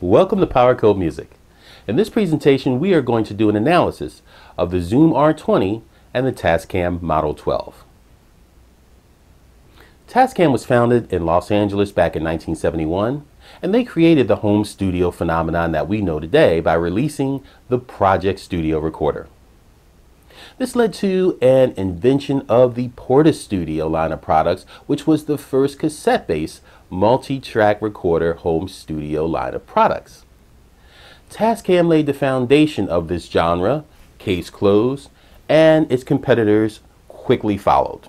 Welcome to Power Code Music. In this presentation, we are going to do an analysis of the Zoom R20 and the Tascam Model 12. Tascam was founded in Los Angeles back in 1971, and they created the home studio phenomenon that we know today by releasing the Project Studio Recorder. This led to an invention of the Porta Studio line of products, which was the first cassette-based multi-track recorder home studio line of products. Tascam laid the foundation of this genre, case closed, and its competitors quickly followed.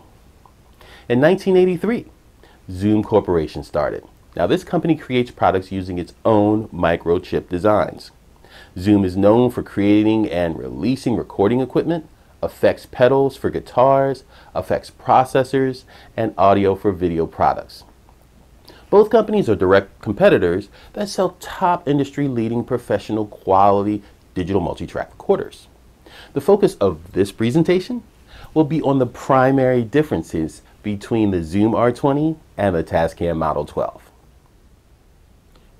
In 1983, Zoom Corporation started. Now this company creates products using its own microchip designs. Zoom is known for creating and releasing recording equipment, effects pedals for guitars, effects processors, and audio for video products. Both companies are direct competitors that sell top industry-leading professional quality digital multi-track recorders. The focus of this presentation will be on the primary differences between the Zoom R20 and the Tascam Model 12.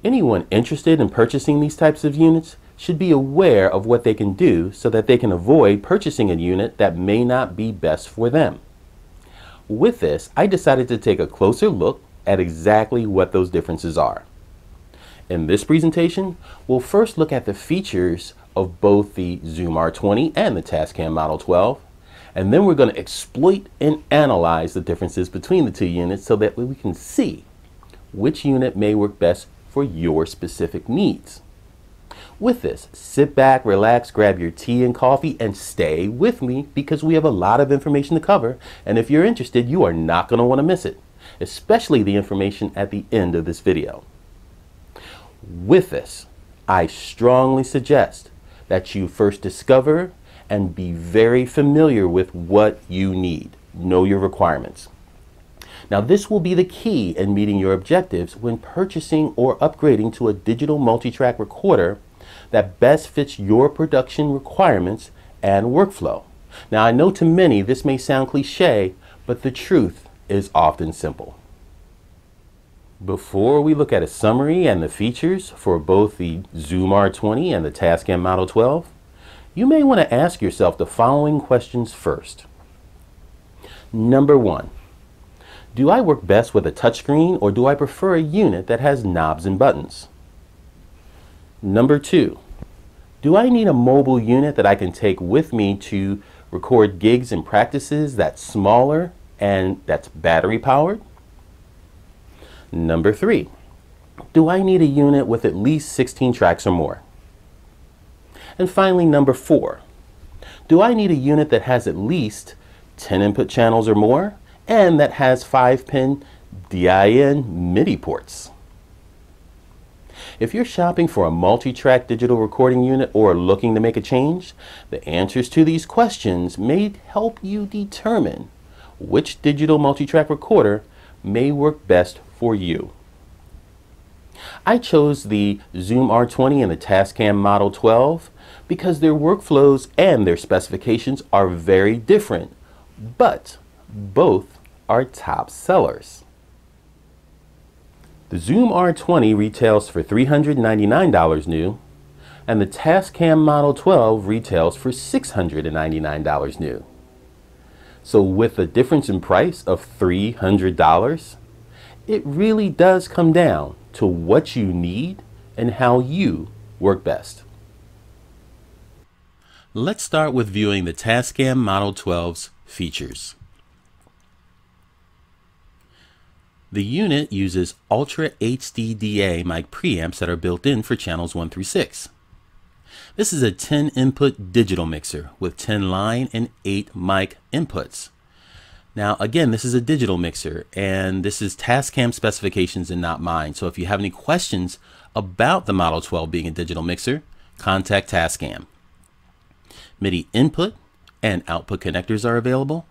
Anyone interested in purchasing these types of units should be aware of what they can do so that they can avoid purchasing a unit that may not be best for them. With this, I decided to take a closer look at exactly what those differences are. In this presentation, we'll first look at the features of both the Zoom R20 and the Tascam Model 12, and then we're going to exploit and analyze the differences between the two units so that we can see which unit may work best for your specific needs. With this, sit back, relax, grab your tea and coffee, and stay with me because we have a lot of information to cover, and if you're interested, you are not going to want to miss it, especially the information at the end of this video. With this, I strongly suggest that you first discover and be very familiar with what you need. Know your requirements. Now this will be the key in meeting your objectives when purchasing or upgrading to a digital multi-track recorder that best fits your production requirements and workflow. Now I know to many this may sound cliche, but the truth is often simple. Before we look at a summary and the features for both the Zoom R20 and the Tascam Model 12, you may want to ask yourself the following questions first. Number one, do I work best with a touchscreen or do I prefer a unit that has knobs and buttons? Number two, do I need a mobile unit that I can take with me to record gigs and practices that's smaller and that's battery powered? Number three, do I need a unit with at least 16 tracks or more? And finally, number four, do I need a unit that has at least 10 input channels or more and that has 5-pin DIN MIDI ports? If you're shopping for a multi-track digital recording unit or looking to make a change, the answers to these questions may help you determine which digital multi-track recorder may work best for you. I chose the Zoom R20 and the Tascam Model 12 because their workflows and their specifications are very different, but both are top sellers. The Zoom R20 retails for $399 new, and the Tascam Model 12 retails for $699 new. So with a difference in price of $300, it really does come down to what you need and how you work best. Let's start with viewing the Tascam Model 12's features. The unit uses Ultra HDDA mic preamps that are built in for channels 1 through 6. This is a 10 input digital mixer with 10 line and 8 mic inputs. Now again, this is a digital mixer and this is Tascam specifications and not mine. So if you have any questions about the Model 12 being a digital mixer, contact Tascam. MIDI input and output connectors are available,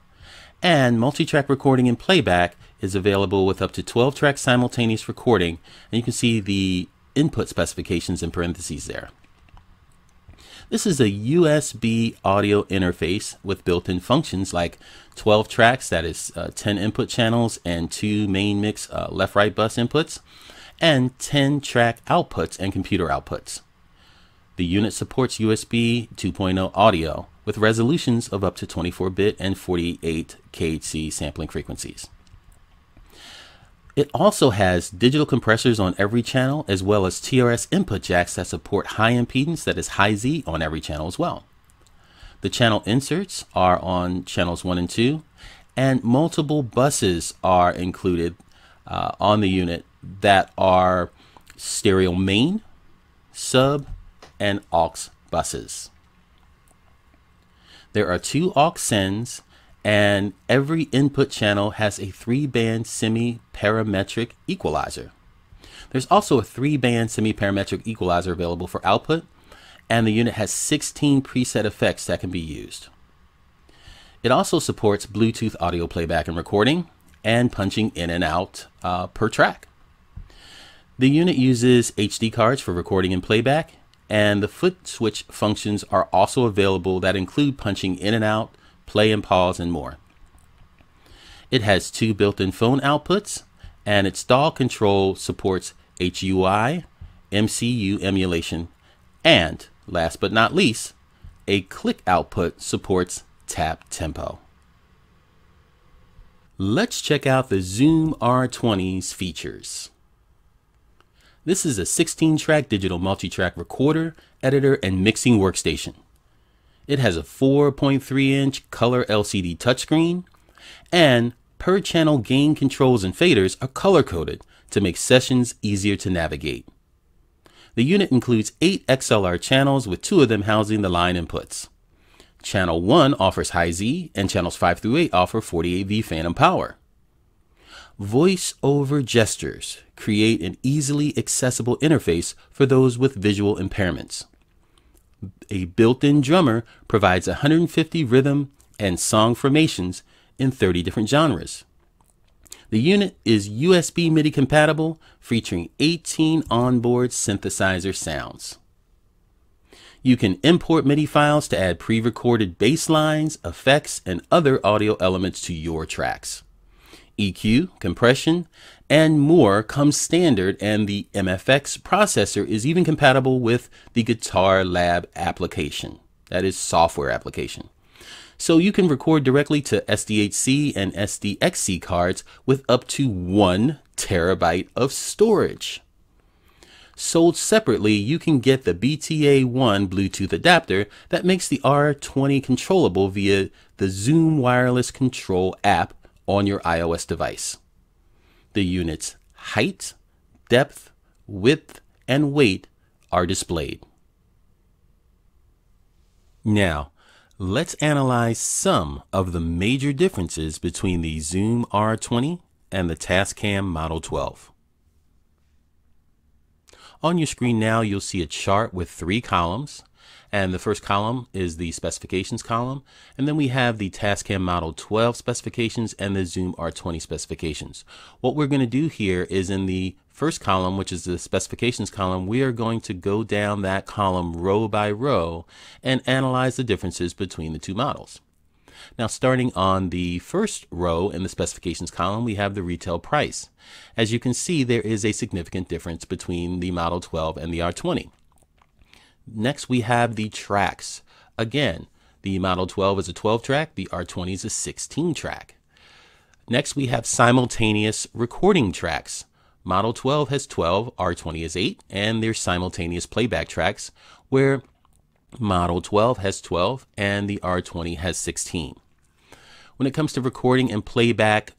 and multi-track recording and playback is available with up to 12 track simultaneous recording, and you can see the input specifications in parentheses there. This is a USB audio interface with built-in functions like 12 tracks, that is 10 input channels and 2 main mix left-right bus inputs, and 10 track outputs and computer outputs. The unit supports USB 2.0 audio with resolutions of up to 24-bit and 48 kHz sampling frequencies. It also has digital compressors on every channel, as well as TRS input jacks that support high impedance, that is high Z, on every channel as well. The channel inserts are on channels 1 and 2, and multiple buses are included on the unit that are stereo main, sub, and aux buses. There are 2 aux sends, and every input channel has a 3-band semi-parametric equalizer. There's also a 3-band semi-parametric equalizer available for output, and the unit has 16 preset effects that can be used. It also supports Bluetooth audio playback and recording, and punching in and out per track. The unit uses HD cards for recording and playback, and the foot switch functions are also available that include punching in and out, play and pause, and more. It has 2 built-in phone outputs, and its DAW control supports HUI, MCU emulation, and last but not least, a click output supports tap tempo. Let's check out the Zoom R20's features. This is a 16-track digital multi-track recorder, editor, and mixing workstation. It has a 4.3-inch color LCD touchscreen, and per channel gain controls and faders are color-coded to make sessions easier to navigate. The unit includes 8 XLR channels, with 2 of them housing the line inputs. Channel 1 offers high Z, and channels 5 through 8 offer 48V phantom power. Voice over gestures create an easily accessible interface for those with visual impairments. A built-in drummer provides 150 rhythm and song formations in 30 different genres. The unit is USB MIDI compatible, featuring 18 onboard synthesizer sounds. You can import MIDI files to add pre-recorded bass lines, effects, and other audio elements to your tracks. EQ, compression, and more come standard, and the MFX processor is even compatible with the Guitar Lab application. That is software application. So you can record directly to SDHC and SDXC cards with up to 1 terabyte of storage. Sold separately, you can get the BTA1 Bluetooth adapter that makes the R20 controllable via the Zoom Wireless Control app on your iOS device. The unit's height, depth, width, and weight are displayed. Now, let's analyze some of the major differences between the Zoom R20 and the Tascam Model 12. On your screen now, you'll see a chart with 3 columns, and the first column is the specifications column, and then we have the Tascam Model 12 specifications and the Zoom R20 specifications. What we're going to do here is, in the first column, which is the specifications column, we are going to go down that column row by row and analyze the differences between the 2 models. Now, starting on the first row in the specifications column, we have the retail price. As you can see, there is a significant difference between the Model 12 and the R20. Next, we have the tracks. Again, the Model 12 is a 12-track, the R20 is a 16-track. Next, we have simultaneous recording tracks. Model 12 has 12, R20 is 8, and there's simultaneous playback tracks, where Model 12 has 12 and the R20 has 16. When it comes to recording and playback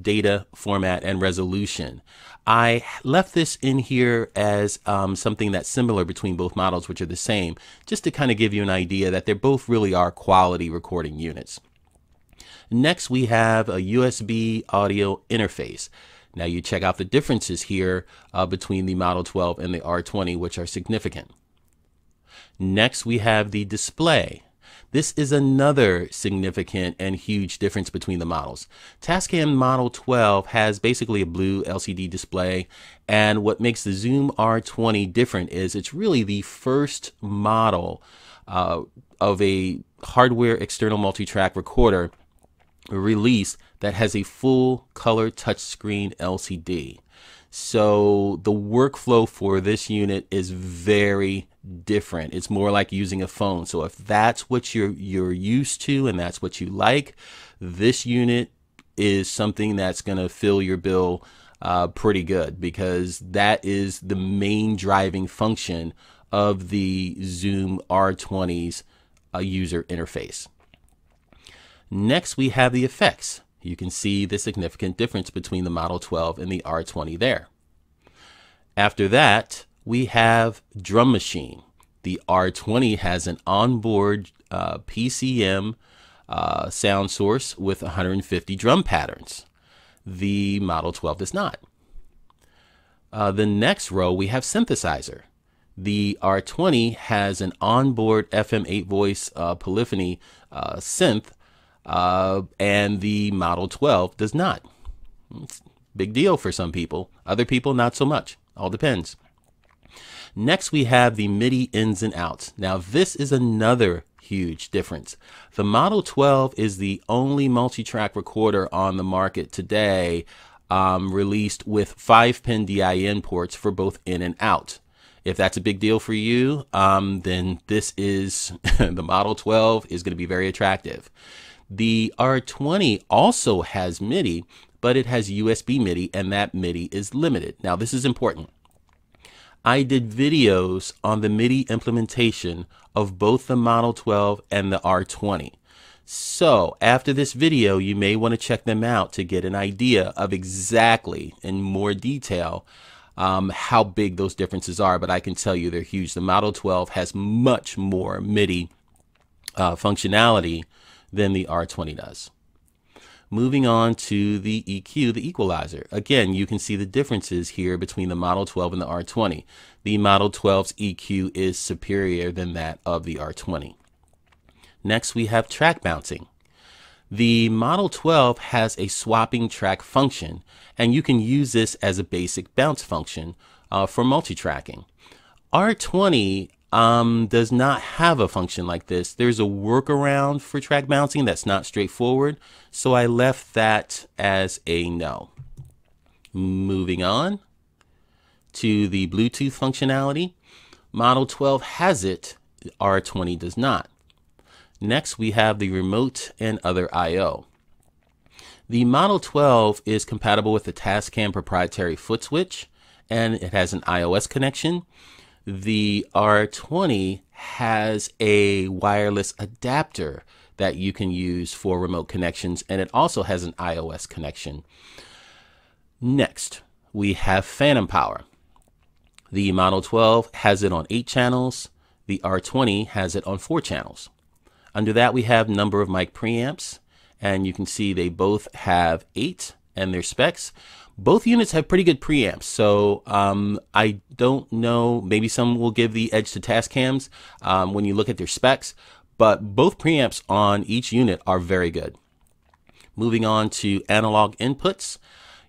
data format and resolution, I left this in here as something that's similar between both models, which are the same, just to kind of give you an idea that they both really are quality recording units. Next, we have a USB audio interface. Now you check out the differences here between the Model 12 and the R20, which are significant. Next, we have the display. This is another significant and huge difference between the models. Tascam Model 12 has basically a blue LCD display, and what makes the Zoom R20 different is it's really the first model of a hardware external multi-track recorder released that has a full color touchscreen LCD. So the workflow for this unit is very different. It's more like using a phone. So if that's what you're used to and that's what you like, this unit is something that's going to fill your bill pretty good, because that is the main driving function of the Zoom R20's user interface. Next, we have the effects. You can see the significant difference between the Model 12 and the R20 there. After that, we have drum machine. The R20 has an onboard PCM sound source with 150 drum patterns. The Model 12 does not. The next row, we have synthesizer. The R20 has an onboard FM8 voice polyphony synth, and the Model 12 does not. It's a big deal for some people. Other people, not so much. All depends. Next, we have the MIDI ins and outs. Now, this is another huge difference. The Model 12 is the only multi-track recorder on the market today released with 5-pin DIN ports for both in and out. If that's a big deal for you, then this is the Model 12 is going to be very attractive. The R20 also has MIDI, but it has USB MIDI, and that MIDI is limited. Now, this is important. I did videos on the MIDI implementation of both the Model 12 and the R20. So after this video, you may want to check them out to get an idea of exactly, in more detail, how big those differences are. But I can tell you they're huge. The Model 12 has much more MIDI functionality than the R20 does. Moving on to the EQ, the equalizer. Again, you can see the differences here between the Model 12 and the R20. The Model 12's EQ is superior than that of the R20. Next, we have track bouncing. The Model 12 has a swapping track function, and you can use this as a basic bounce function for multitracking. R20 does not have a function like this. There's a workaround for track bouncing that's not straightforward, so I left that as a no. Moving on to the Bluetooth functionality. Model 12 has it, R20 does not. Next, we have the remote and other I/O. The Model 12 is compatible with the Tascam proprietary foot switch, and it has an iOS connection. The R20 has a wireless adapter that you can use for remote connections, and it also has an iOS connection. Next, we have phantom power. The Model 12 has it on 8 channels. The R20 has it on 4 channels. Under that, we have number of mic preamps, and you can see they both have 8 and their specs. Both units have pretty good preamps, so I don't know, maybe some will give the edge to Tascams when you look at their specs, but both preamps on each unit are very good. Moving on to analog inputs,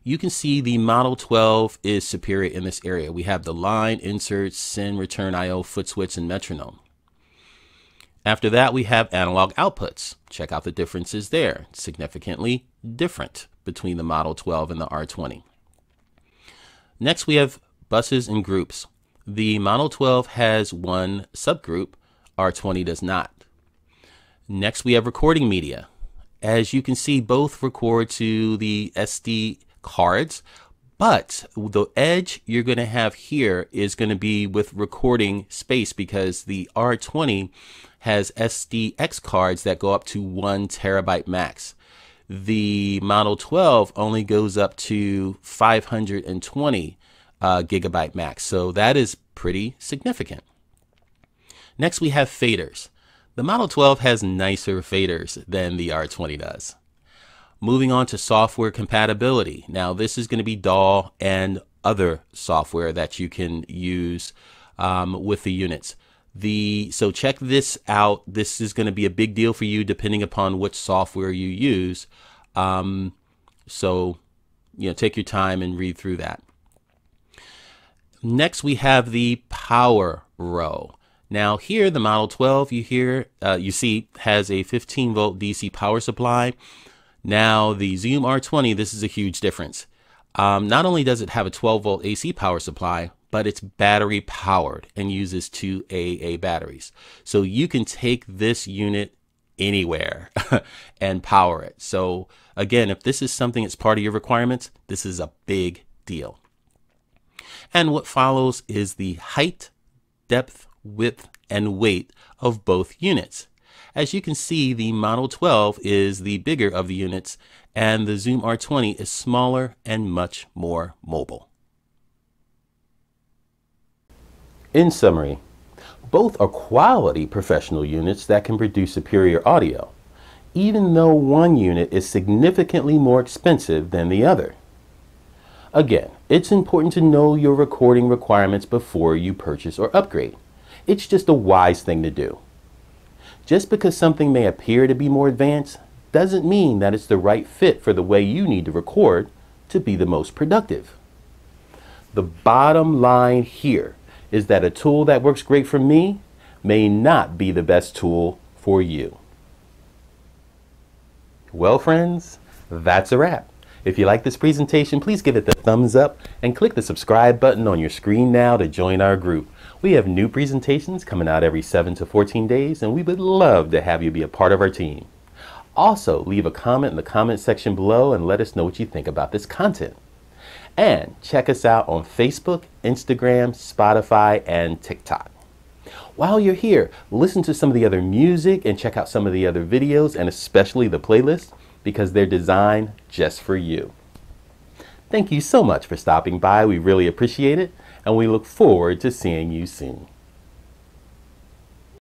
you can see the Model 12 is superior in this area. We have the line, insert, send, return, I/O, foot switch, and metronome. After that, we have analog outputs. Check out the differences there. Significantly different between the Model 12 and the R20. Next, we have buses and groups. The Model 12 has one subgroup, R20 does not. Next, we have recording media. As you can see, both record to the SD cards, but the edge you're going to have here is going to be with recording space, because the R20 has SDX cards that go up to 1 terabyte max. The Model 12 only goes up to 520 gigabyte max, so that is pretty significant. Next, we have faders. The Model 12 has nicer faders than the R20 does. Moving on to software compatibility. Now, this is going to be DAW and other software that you can use with the units. So check this out. This is going to be a big deal for you depending upon which software you use. So, take your time and read through that. Next, we have the power row. Now here, the Model 12 you see has a 15-volt DC power supply. Now the Zoom R20, this is a huge difference. Not only does it have a 12-volt AC power supply, but it's battery powered and uses 2 AA batteries. So you can take this unit anywhere and power it. So again, if this is something that's part of your requirements, this is a big deal. And what follows is the height, depth, width, and weight of both units. As you can see, the Model 12 is the bigger of the units, and the Zoom R20 is smaller and much more mobile. In summary, both are quality professional units that can produce superior audio, even though one unit is significantly more expensive than the other. Again, it's important to know your recording requirements before you purchase or upgrade. It's just a wise thing to do. Just because something may appear to be more advanced doesn't mean that it's the right fit for the way you need to record to be the most productive. The bottom line here is that a tool that works great for me may not be the best tool for you. Well, friends, that's a wrap. If you like this presentation, please give it the thumbs up and click the subscribe button on your screen now to join our group. We have new presentations coming out every 7 to 14 days, and we would love to have you be a part of our team. Also, leave a comment in the comment section below and let us know what you think about this content. And check us out on Facebook, Instagram, Spotify, and TikTok. While you're here, listen to some of the other music and check out some of the other videos, and especially the playlist, because they're designed just for you. Thank you so much for stopping by. We really appreciate it, and we look forward to seeing you soon.